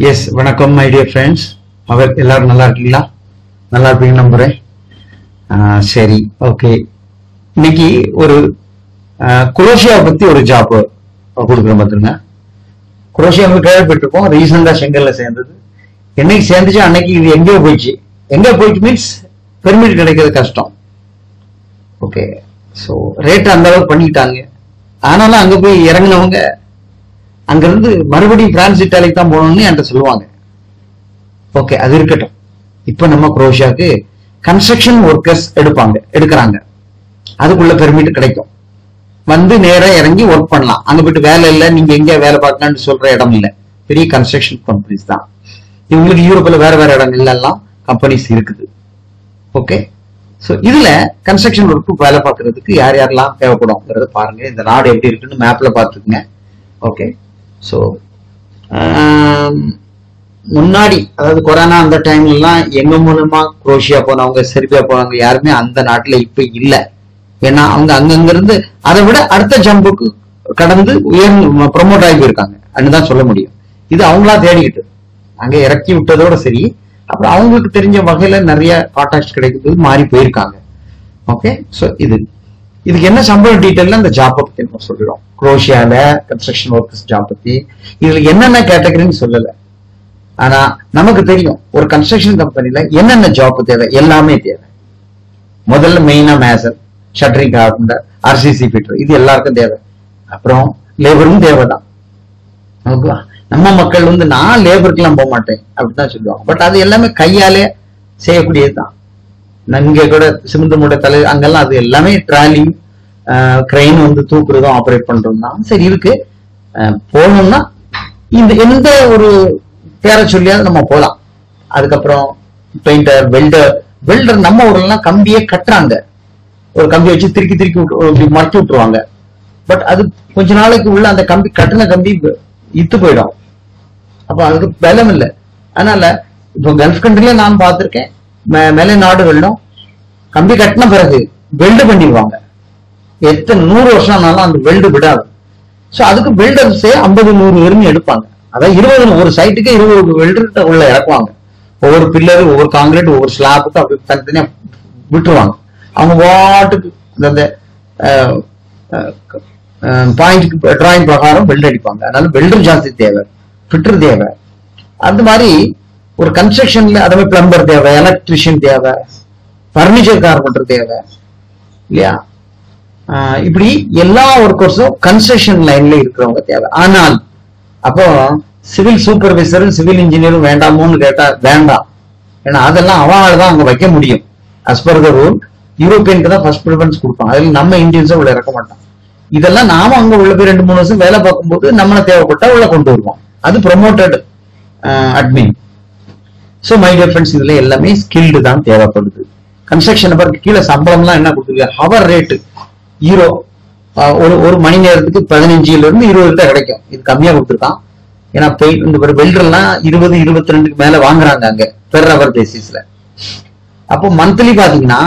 Yes, வணக்கம் my dear friends. எல்லாரும் நல்லா இருக்கீங்களா? நல்லா இருப்பீங்க நம்புறேன். சரி, ஓகே. இன்னைக்கு ஒரு குரோஷியா பத்தி ஒரு ஜாப் கொடுக்குறோம் பாத்துருங்க. குரோஷியா கேள்விப்பட்டிருக்கோம். ரீசெண்டா செங்கல்ல சேர்ந்தது. என்னைக்கு சேர்ந்துச்சு அன்னைக்கு இது எங்கேயோ போயிடுச்சு. எங்க போயிட்டு மீன்ஸ் பெர்மிட் கிடைக்கிறது கஷ்டம். ஓகே, ஸோ ரேட் அந்த அளவுக்கு பண்ணிக்கிட்டாங்க. ஆனாலும் அங்க போய் இறங்கினவங்க அங்க இருந்து மறுபடியும் பிரான்ஸ் இட்டாலிக்கு தான் போகணும்னு என்கிட்ட சொல்லுவாங்க. ஓகே, அது இருக்கட்டும். இப்ப நம்ம குரோஷியாவுக்கு கன்ஸ்ட்ரக்ஷன் ஒர்க்கர்ஸ் எடுக்கிறாங்க. அதுக்குள்ள பெர்மிட் கிடைக்கும். வந்து நேரா இறங்கி ஒர்க் பண்ணலாம். அங்க போயிட்டு வேலை இல்லை, நீங்க எங்க வேலை பார்க்கலாம்னு சொல்ற இடம் இல்லை. பெரிய கன்ஸ்ட்ரக்ஷன் கம்பெனிஸ் தான். இவங்களுக்கு யூரோப்ல வேற வேற இடங்கள்ல எல்லாம் கம்பெனிஸ் இருக்குது. ஓகே, ஸோ இதுல கன்ஸ்ட்ரக்ஷன் ஒர்க்கு வேலை பார்க்கறதுக்கு யார் யாரெல்லாம் தேவைப்படும்ங்கிறத பாருங்க. இந்த நாடு எப்படி இருக்குன்னு மேப்ல பார்த்துக்குங்க. ஓகே, ஸோ முன்னாடி அதாவது கொரோனா அந்த டைம்லாம் எங்க மூலமா குரோஷியா போனவங்க, செர்பியா போனவங்க யாருமே அந்த நாட்டுல இப்ப இல்லை. ஏன்னா அவங்க அங்கங்க இருந்து அதை விட அடுத்த ஜம்புக்கு கடந்து உயர்ந்து ப்ரொமோட் ஆகி போயிருக்காங்க தான் சொல்ல முடியும். இது அவங்களா தேடிக்கிட்டு அங்க இறக்கி விட்டதோட சரி, அப்புறம் அவங்களுக்கு தெரிஞ்ச வகையில நிறைய கான்டாக்ட் கிடைக்கும் மாறி போயிருக்காங்க. ஓகே, ஸோ இதுக்கு என்ன சம்பளம் டீட்டெயில்ல அந்த ஜாப் பத்தி நம்ம சொல்லிடுவோம். குரோஷியால கன்ஸ்ட்ரக்ஷன் ஒர்க்கர்ஸ் ஜாப் பத்தி இதுல என்னென்ன கேட்டகரின்னு சொல்லல. ஆனா நமக்கு தெரியும் ஒரு கன்ஸ்ட்ரக்ஷன் கம்பெனில என்னென்ன ஜாப் தேவை, எல்லாமே தேவை. முதல்ல மெயினா மேசர், ஷட்டரிங் கார்பெண்டர், ஆர்சிசி ஃபிட்டர், இது எல்லாருக்கும் தேவை. அப்புறம் லேபரும் தேவைதான். ஓகேவா? நம்ம மக்கள் வந்து நான் லேபருக்குலாம் போக மாட்டேன் அப்படிதான் சொல்லுவாங்க. பட் அது எல்லாமே கையாலே செய்யக்கூடியதுதான். இங்க கூட சிமெண்ட் மூட்டை தலை அங்கெல்லாம் அது எல்லாமே ட்ராலி கிரெயின் வந்து தூக்குறதும் ஆப்ரேட் பண்றதும் தான். சரி இருக்கு, போகணும்னா இந்த எந்த ஒரு பேரை சொல்லியாவது நம்ம போகலாம். அதுக்கப்புறம் பெயிண்டர், வெல்டர் நம்ம ஊர்லாம் கம்பியே கட்டுறாங்க. ஒரு கம்பி வச்சு திருக்கி மறைச்சு விட்டுருவாங்க. பட் அது கொஞ்ச நாளைக்கு உள்ள அந்த கம்பி கட்டின கம்பி இத்து போயிடும். அப்ப அதுக்கு பலம் இல்லை. அதனால இப்போ கல்ஃப் கண்ட்ரில நான் பார்த்திருக்கேன், மேலை நாடுகளிலும் கம்பி கட்டின பிறகு வெல்டு பண்ணிடுவாங்க. எத்தனை 100 வருஷம் ஆனாலும் அந்த வெல்டு விடாது. ஸோ அதுக்கு வெல்டர்ஸே 50-100 பேருமே எடுப்பாங்க. அதாவது 20 ஒரு சைட்டுக்கு 20 வெல்டர்கிட்ட உள்ள இறக்குவாங்க. ஒவ்வொரு பில்லரு, ஒவ்வொரு காங்கிரீட், ஒவ்வொரு ஸ்லாப்புக்கு அப்படி தனித்தனியா விட்டுருவாங்க. அவங்க வாட்டுக்கு அந்த பாயிண்ட்க்கு டிராயிங் பிரகாரம் வெல்டு அடிப்பாங்க. அதனால வெல்டர் ஜாஸ்தி தேவை, ஃபிட்டர் தேவை. அந்த மாதிரி ஒரு கன்ஸ்ட்ரக்ஷன்ல அதே பிளம்பர் தேவை, எலக்ட்ரிஷியன் தேவை, பர்னிச்சர் கார்பெண்டர் தேவை இல்லையா? இப்படி எல்லா ஒர்க்கர்ஸும் கன்ஸ்ட்ரக்ஷன் லைன்ல இருக்கிறவங்க தேவை. ஆனால் அப்போ சிவில் சூப்பர்வைசரும் சிவில் இன்ஜினியரும் வேண்டாமோன்னு கேட்டா வேண்டாம். ஏன்னா அதெல்லாம் அவனால தான் அங்க வைக்க முடியும். அஸ் பர் த ரூல் யூரோப்பியனுக்கு தான் ஃபர்ஸ்ட் ப்ரிஃபரன்ஸ் கொடுப்பாங்க. அதில் நம்ம இந்தியன்ஸும் உள்ள இறக்க மாட்டோம். இதெல்லாம் நாம அங்க உள்ள போய் 2-3 வருஷம் வேலை பார்க்கும்போது நம்மளை தேவைப்பட்டா உள்ள கொண்டு வருவோம். அது promoted admin. So my dear friends, இதுல எல்லாமே ஸ்கில்டு தான் தேவைப்படுது. கன்ஸ்ட்ரக்ஷன் நம்பருக்கு கீழே சம்பளம்லாம் என்ன கொடுத்துருக்க, ஹவர் ரேட்டு யூரோ, ஒரு மணி நேரத்துக்கு 15 இருந்து 20 தான் கிடைக்கும். இது கம்மியா கொடுத்துருக்கான். ஏன்னா இந்த வெல்டர்லாம் 20-22 மேல வாங்குறாங்க அங்க பெர் ஹவர் பேசிஸ்ல. அப்போ மந்த்லி பாத்தீங்கன்னா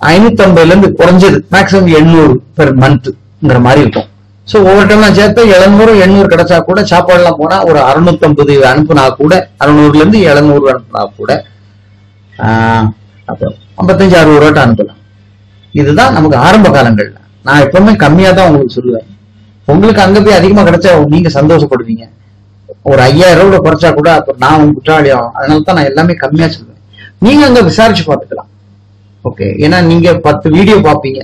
550 இருந்து குறைஞ்சது மேக்ஸிமம் 800 பெர் மந்த்ங்கிற மாதிரி இருக்கும். ஸோ ஒவ்வொரு டைம்லாம் சேர்த்து 700-800 கிடைச்சா கூட சாப்பாடுலாம் போனா ஒரு 650 அனுப்புனா கூட, 600 இருந்து 700 அனுப்புனா கூட அப்போ 55-60 ரூபாய் அனுப்பலாம். இதுதான் நமக்கு ஆரம்ப காலங்கள்ல. நான் எப்பவுமே கம்மியா தான் உங்களுக்கு சொல்லுவேன். உங்களுக்கு அங்க போய் அதிகமா கிடைச்சா நீங்க சந்தோஷப்படுவீங்க. ஒரு 5000 ரூபாய் குறைச்சா கூட அப்புறம் நான் உங்களுக்கு குற்றாளி ஆகும். அதனால தான் நான் எல்லாமே கம்மியா சொல்லுவேன். நீங்க அங்க விசாரிச்சு பார்த்துக்கலாம். ஓகே, ஏன்னா நீங்க 10 வீடியோ பார்ப்பீங்க.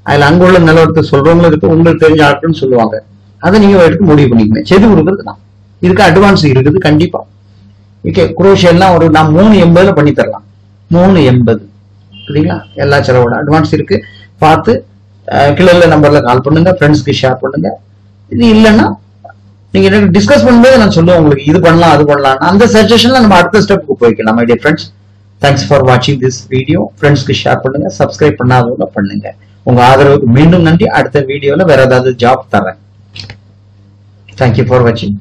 அதுல அங்க உள்ள நிலவரத்தை சொல்றவங்களும் இருக்கு, உங்களுக்கு தெரிஞ்ச ஆட்கள்னு சொல்லுவாங்க. அதை நீங்க எடுத்து முடிவு பண்ணிக்கணும். செய்து கொடுக்கறது தான். இதுக்கு அட்வான்ஸ் இருக்குது கண்டிப்பா. ஓகே, குரோஷியெல்லாம் ஒரு நான் 380 பண்ணி தரலாம். 380 சரிங்களா? எல்லா செலவோட அட்வான்ஸ் இருக்கு. பார்த்து கீழே நம்பர்ல கால் பண்ணுங்க, ஃப்ரெண்ட்ஸ்க்கு ஷேர் பண்ணுங்க. இது இல்லைன்னா நீங்க எனக்கு டிஸ்கஸ் பண்ணும்போது நான் சொல்லுவேன் உங்களுக்கு இது பண்ணலாம் அது பண்ணலாம். அந்த சஜஷன்ல நம்ம அடுத்த ஸ்டெப்புக்கு போய்க்கலாம். My dear friends, thanks for வாட்சிங் திஸ் வீடியோ. ஃப்ரெண்ட்ஸ்க்கு ஷேர் பண்ணுங்க, சப்ஸ்கிரைப் பண்ணாதவங்க பண்ணுங்க. உங்க ஆதரவுக்கு மீண்டும் நன்றி. அடுத்த வீடியோல வேற ஏதாவது ஜாப் தரேன். தேங்க்யூ ஃபார் வாட்சிங்.